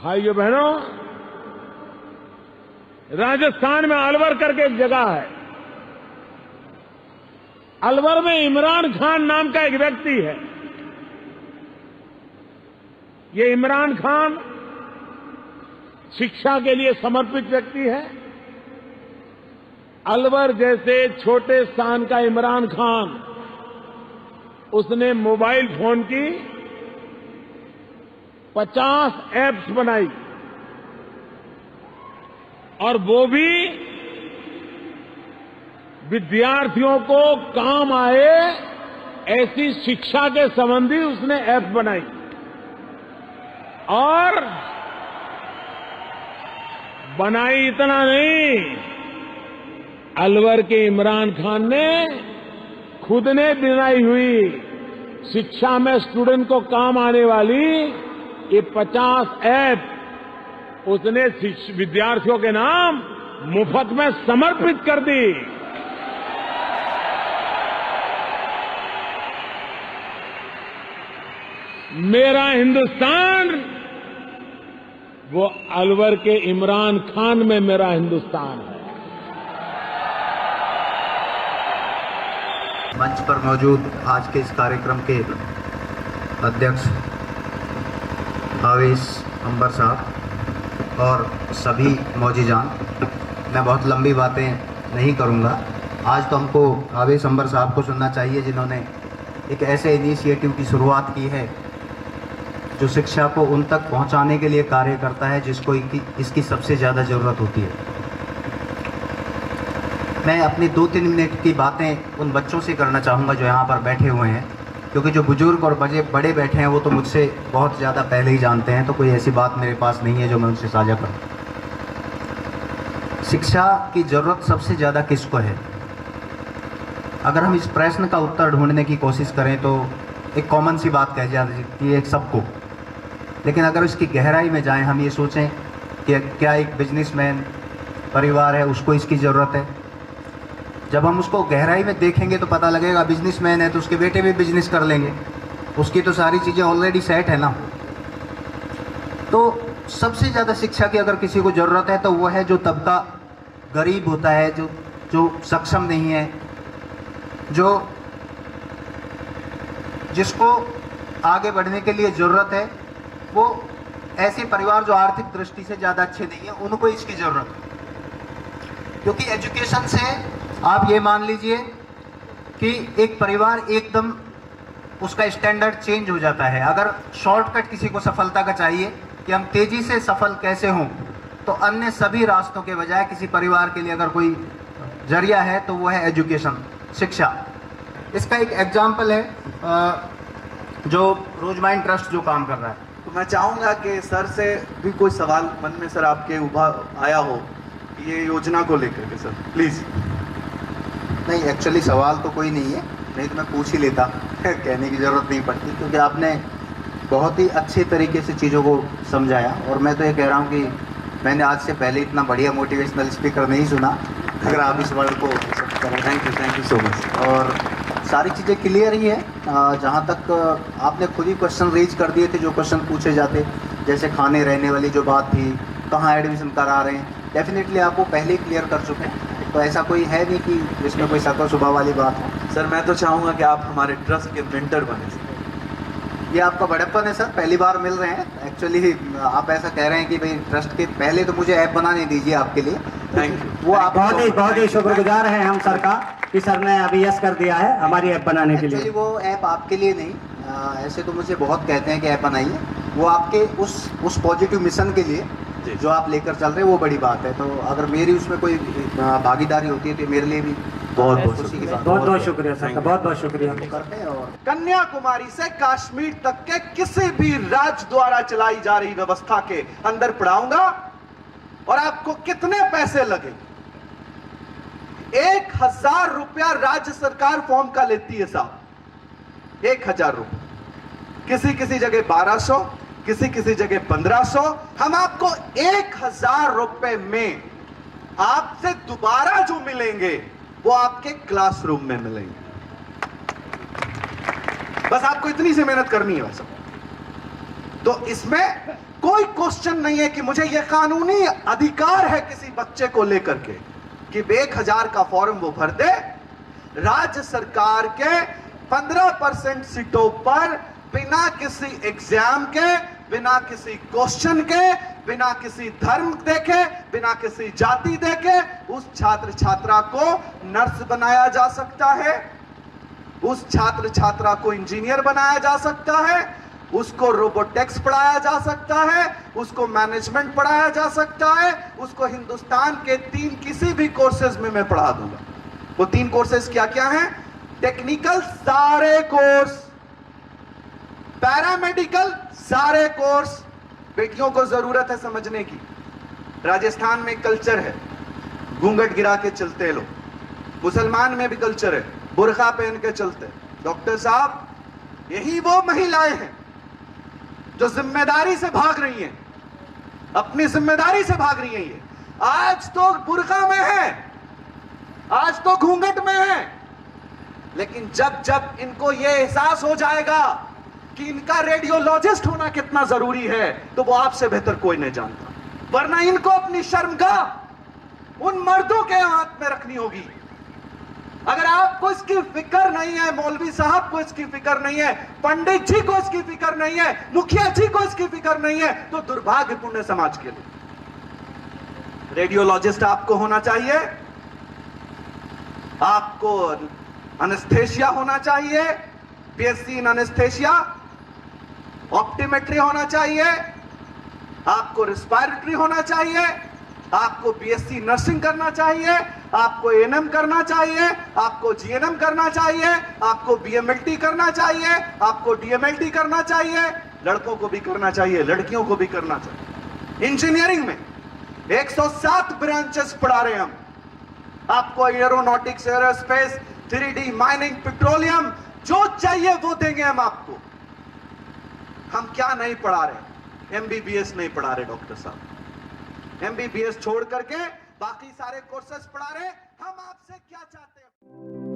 भाइयों बहनों, राजस्थान में अलवर करके एक जगह है। अलवर में इमरान खान नाम का एक व्यक्ति है। ये इमरान खान शिक्षा के लिए समर्पित व्यक्ति है। अलवर जैसे छोटे स्थान का इमरान खान, उसने मोबाइल फोन की 50 ऐप्स बनाई और वो भी विद्यार्थियों को काम आए ऐसी शिक्षा के संबंधी उसने ऐप बनाई। और बनाई इतना नहीं, अलवर के इमरान खान ने खुद ने बनाई हुई शिक्षा में स्टूडेंट को काम आने वाली ये 50 ऐप उसने विद्यार्थियों के नाम मुफ्त में समर्पित कर दी। मेरा हिंदुस्तान वो अलवर के इमरान खान में मेरा हिंदुस्तान है। मंच पर मौजूद आज के इस कार्यक्रम के अध्यक्ष आवेश अंबर साहब और सभी मौजूदान, मैं बहुत लंबी बातें नहीं करूंगा। आज तो हमको आवेश अंबर साहब को सुनना चाहिए जिन्होंने एक ऐसे इनिशिएटिव की शुरुआत की है जो शिक्षा को उन तक पहुंचाने के लिए कार्य करता है जिसको इसकी सबसे ज़्यादा ज़रूरत होती है। मैं अपनी 2-3 मिनट की बातें उन बच्चों से करना चाहूँगा जो यहाँ पर बैठे हुए हैं, क्योंकि जो बुजुर्ग और बड़े बैठे हैं वो तो मुझसे बहुत ज़्यादा पहले ही जानते हैं, तो कोई ऐसी बात मेरे पास नहीं है जो मैं उनसे साझा करूँ। शिक्षा की ज़रूरत सबसे ज़्यादा किसको है? अगर हम इस प्रश्न का उत्तर ढूंढने की कोशिश करें तो एक कॉमन सी बात कह जाती है सबको, लेकिन अगर इसकी गहराई में जाएं, हम ये सोचें कि क्या एक बिजनेसमैन परिवार है उसको इसकी ज़रूरत है। जब हम उसको गहराई में देखेंगे तो पता लगेगा बिजनेसमैन है तो उसके बेटे भी बिजनेस कर लेंगे, उसकी तो सारी चीज़ें ऑलरेडी सेट है ना। तो सबसे ज़्यादा शिक्षा की अगर किसी को ज़रूरत है तो वो है जो तबका गरीब होता है, जो सक्षम नहीं है, जिसको आगे बढ़ने के लिए ज़रूरत है, वो ऐसे परिवार जो आर्थिक दृष्टि से ज़्यादा अच्छे नहीं है, उनको इसकी ज़रूरत है। क्योंकि एजुकेशन से आप ये मान लीजिए कि एक परिवार एकदम उसका स्टैंडर्ड चेंज हो जाता है। अगर शॉर्टकट किसी को सफलता का चाहिए कि हम तेज़ी से सफल कैसे हों, तो अन्य सभी रास्तों के बजाय किसी परिवार के लिए अगर कोई जरिया है तो वो है एजुकेशन, शिक्षा। इसका एक एग्जाम्पल है जो रोजमाइन ट्रस्ट जो काम कर रहा है। तो मैं चाहूँगा कि सर से भी कोई सवाल मन में सर आपके आया हो ये योजना को लेकर के, सर प्लीज़। नहीं, एक्चुअली सवाल तो कोई नहीं है, नहीं तो मैं पूछ ही लेता कहने की ज़रूरत नहीं पड़ती, क्योंकि आपने बहुत ही अच्छे तरीके से चीज़ों को समझाया। और मैं तो ये कह रहा हूँ कि मैंने आज से पहले इतना बढ़िया मोटिवेशनल स्पीकर नहीं सुना। अगर आप इस वर्ड को थैंक यू सो मच। और सारी चीज़ें क्लियर ही है। जहाँ तक आपने खुद ही क्वेश्चन रेज कर दिए थे, जो क्वेश्चन पूछे जाते, जैसे खाने रहने वाली जो बात थी, कहाँ एडमिशन करा रहे हैं, डेफिनेटली आपको पहले ही क्लियर कर चुके हैं। तो ऐसा कोई है नहीं कि जिसमें कोई सको सुबह वाली बात हो। सर मैं तो चाहूँगा कि आप हमारे ट्रस्ट के मेंटर बने सर। ये आपका बड़प्पन है सर, पहली बार मिल रहे हैं। एक्चुअली आप ऐसा कह रहे हैं कि भाई ट्रस्ट के पहले तो मुझे ऐप बनाने दीजिए आपके लिए। Thank you. वो आप बहुत ही शुक्रगुजार हैं हम सर का कि सर ने अभी यस कर दिया है हमारी ऐप बनाने के लिए। एक्चुअली वो ऐप आपके लिए नहीं, ऐसे तो मुझे बहुत कहते हैं कि ऐप बनाइए, वो आपके उस पॉजिटिव मिशन के लिए जो आप लेकर चल रहे हैं, वो बड़ी बात है। तो अगर मेरी उसमें कोई भागीदारी होती है तो मेरे लिए भी बहुत शुक्रिया सर, बहुत शुक्रिया करते हैं। और कन्याकुमारी से कश्मीर तक के किसी भी राज्य द्वारा चलाई जा रही व्यवस्था के अंदर पढ़ाऊंगा और आपको कितने पैसे लगे? 1000 रुपया राज्य सरकार फॉर्म का लेती है साहब, 1000 रुपये। किसी जगह 1200, किसी जगह 1500। हम आपको 1000 रुपए में आपसे दोबारा जो मिलेंगे वो आपके क्लासरूम में मिलेंगे। बस आपको इतनी सी मेहनत करनी है। बस तो इसमें कोई क्वेश्चन नहीं है कि मुझे यह कानूनी अधिकार है किसी बच्चे को लेकर के कि 1000 का फॉर्म वो भर दे। राज्य सरकार के 15% सीटों पर बिना किसी एग्जाम के, बिना किसी क्वेश्चन के, बिना किसी धर्म देखे, बिना किसी जाति देखे उस छात्र छात्रा को नर्स बनाया जा सकता है, उस छात्र छात्रा को इंजीनियर बनाया जा सकता है, उसको रोबोटिक्स पढ़ाया जा सकता है, उसको मैनेजमेंट पढ़ाया जा सकता है, उसको हिंदुस्तान के 3 किसी भी कोर्सेज में मैं पढ़ा दूंगा। वो 3 कोर्सेज क्या क्या हैं? टेक्निकल सारे कोर्स, पैरामेडिकल सारे कोर्स। बेटियों को जरूरत है समझने की, राजस्थान में कल्चर है घूंघट गिरा के चलते लोग, मुसलमान में भी कल्चर है बुर्का पहन के चलते। डॉक्टर साहब, यही वो महिलाएं हैं जो जिम्मेदारी से भाग रही हैं, अपनी जिम्मेदारी से भाग रही हैं। ये आज तो बुर्का में है, आज तो घूंघट में है, लेकिन जब जब इनको यह एहसास हो जाएगा कि इनका रेडियोलॉजिस्ट होना कितना जरूरी है, तो वो आपसे बेहतर कोई नहीं जानता। वरना इनको अपनी शर्मगाह उन मर्दों के हाथ में रखनी होगी। अगर आपको इसकी फिक्र नहीं है, मौलवी साहब को इसकी फिक्र नहीं है, पंडित जी को इसकी फिक्र नहीं है, मुखिया जी को इसकी फिक्र नहीं है, तो दुर्भाग्यपूर्ण समाज के लिए। रेडियोलॉजिस्ट आपको होना चाहिए, आपको एनेस्थेसिया होना चाहिए, बीएससी इन एनेस्थेसिया, ऑप्टीमेट्री होना चाहिए, आपको रिस्पायरेटरी होना चाहिए, आपको बीएससी नर्सिंग करना चाहिए, आपको एएनएम करना चाहिए, आपको जीएनएम करना चाहिए, आपको बीएमएलटी करना चाहिए, आपको डीएमएलटी करना चाहिए, लड़कों को भी करना चाहिए, लड़कियों को भी करना चाहिए। इंजीनियरिंग में 107 ब्रांचेस पढ़ा रहे हम, आपको aeronautics, aerospace, 3D mining, petroleum, जो चाहिए वो देंगे हम आपको। हम क्या नहीं पढ़ा रहे? एमबीबीएस नहीं पढ़ा रहे डॉक्टर साहब, एमबीबीएस छोड़ करके बाकी सारे कोर्सेज पढ़ा रहे। हम आपसे क्या चाहते हैं?